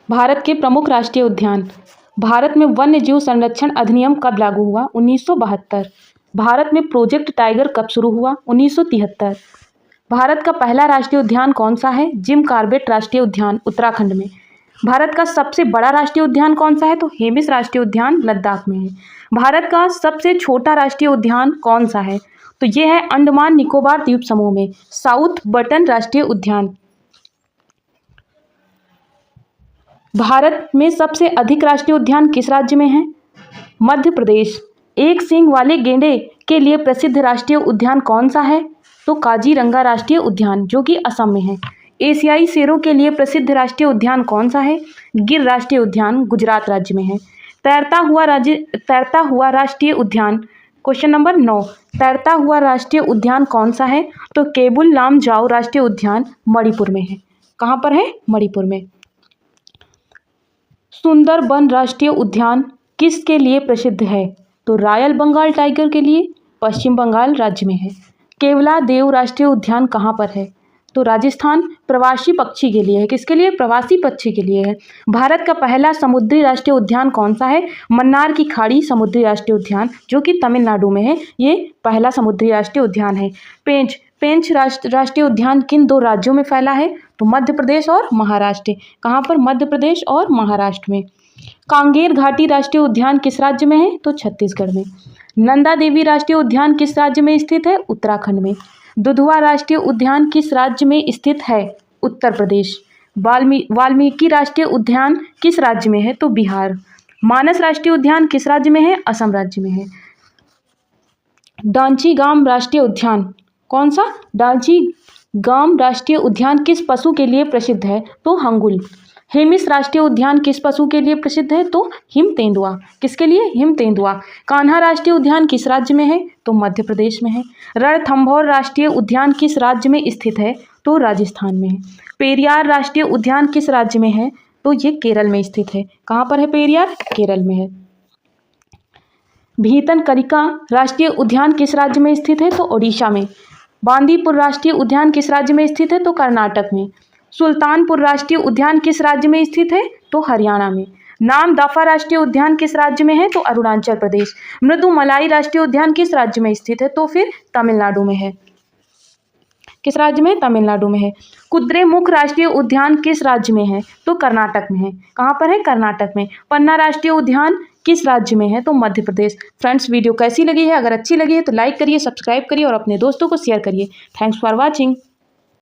भारत के प्रमुख राष्ट्रीय उद्यान। भारत में वन्य जीव संरक्षण अधिनियम कब लागू हुआ? 1972। भारत में प्रोजेक्ट टाइगर कब शुरू हुआ? 1973। भारत का पहला राष्ट्रीय उद्यान कौन सा है? जिम कॉर्बेट राष्ट्रीय उद्यान, उत्तराखंड में। भारत का सबसे बड़ा राष्ट्रीय उद्यान कौन सा है? तो हेमिस राष्ट्रीय उद्यान लद्दाख में है। भारत का सबसे छोटा राष्ट्रीय उद्यान कौन सा है? तो ये है अंडमान निकोबार द्वीप समूह में साउथ बटन राष्ट्रीय उद्यान। भारत में सबसे अधिक राष्ट्रीय उद्यान किस राज्य में है? मध्य प्रदेश। एक सींग वाले गेंडे के लिए प्रसिद्ध राष्ट्रीय उद्यान कौन सा है? तो काजीरंगा राष्ट्रीय उद्यान, जो कि असम में है। एशियाई शेरों के लिए प्रसिद्ध राष्ट्रीय उद्यान कौन सा है? गिर राष्ट्रीय उद्यान, गुजरात राज्य में है। तैरता हुआ राष्ट्रीय उद्यान, क्वेश्चन नंबर 9, तैरता हुआ राष्ट्रीय उद्यान कौन सा है? तो केबुल लामजाओ राष्ट्रीय उद्यान मणिपुर में है। कहाँ पर है? मणिपुर में। सुंदरबन राष्ट्रीय उद्यान किसके लिए प्रसिद्ध है? तो रॉयल बंगाल टाइगर के लिए, पश्चिम बंगाल राज्य में है। केवलादेव राष्ट्रीय उद्यान कहाँ पर है? तो राजस्थान, प्रवासी पक्षी के लिए है। किसके लिए? प्रवासी पक्षी के लिए है। भारत का पहला समुद्री राष्ट्रीय उद्यान कौन सा है? मन्नार की खाड़ी समुद्री राष्ट्रीय उद्यान, जो कि तमिलनाडु में है। ये पहला समुद्री राष्ट्रीय उद्यान है। पेंच राष्ट्रीय उद्यान किन दो राज्यों में फैला है? तो मध्य प्रदेश और महाराष्ट्र। कहाँ पर? मध्य प्रदेश और महाराष्ट्र में। कांगेर घाटी राष्ट्रीय उद्यान किस राज्य में है? तो छत्तीसगढ़ में। नंदा देवी राष्ट्रीय उद्यान किस राज्य में स्थित है? उत्तराखंड में। दुधवा राष्ट्रीय उद्यान किस राज्य में स्थित है? उत्तर प्रदेश। वाल्मीकि राष्ट्रीय उद्यान किस राज्य में है? तो बिहार। मानस राष्ट्रीय उद्यान किस राज्य में है? असम राज्य में है। डांचीगाम राष्ट्रीय उद्यान, कौन सा? डांचीगाम राष्ट्रीय उद्यान किस पशु के लिए प्रसिद्ध है? तो हंगुल। हेमिस राष्ट्रीय उद्यान किस पशु के लिए प्रसिद्ध है? तो हिम तेंदुआ। किसके लिए? हिम तेंदुआ। कान्हा राष्ट्रीय उद्यान किस राज्य में है? तो मध्य प्रदेश में है। रणथंभौर राष्ट्रीय उद्यान किस राज्य में स्थित है? तो राजस्थान में है। पेरियार राष्ट्रीय उद्यान किस राज्य में है? तो ये केरल में स्थित है। कहाँ पर है पेरियार? केरल में है। भीतनकनिका राष्ट्रीय उद्यान किस राज्य में स्थित है? तो ओडिशा में। बांदीपुर राष्ट्रीय उद्यान किस राज्य में स्थित है? तो कर्नाटक में। सुल्तानपुर राष्ट्रीय उद्यान किस राज्य में स्थित है? तो हरियाणा में। नामदफा राष्ट्रीय उद्यान किस राज्य में है? तो अरुणाचल प्रदेश। मृदुमलाई राष्ट्रीय उद्यान किस राज्य में स्थित है? तो फिर तमिलनाडु में है। किस राज्य में? तमिलनाडु में है। कुद्रेमुख राष्ट्रीय उद्यान किस राज्य में है? तो कर्नाटक में है। कहाँ पर है? कर्नाटक में। पन्ना राष्ट्रीय उद्यान किस राज्य में है? तो मध्य प्रदेश। फ्रेंड्स, वीडियो कैसी लगी है? अगर अच्छी लगी है तो लाइक करिए, सब्सक्राइब करिए और अपने दोस्तों को शेयर करिए। Thanks for watching.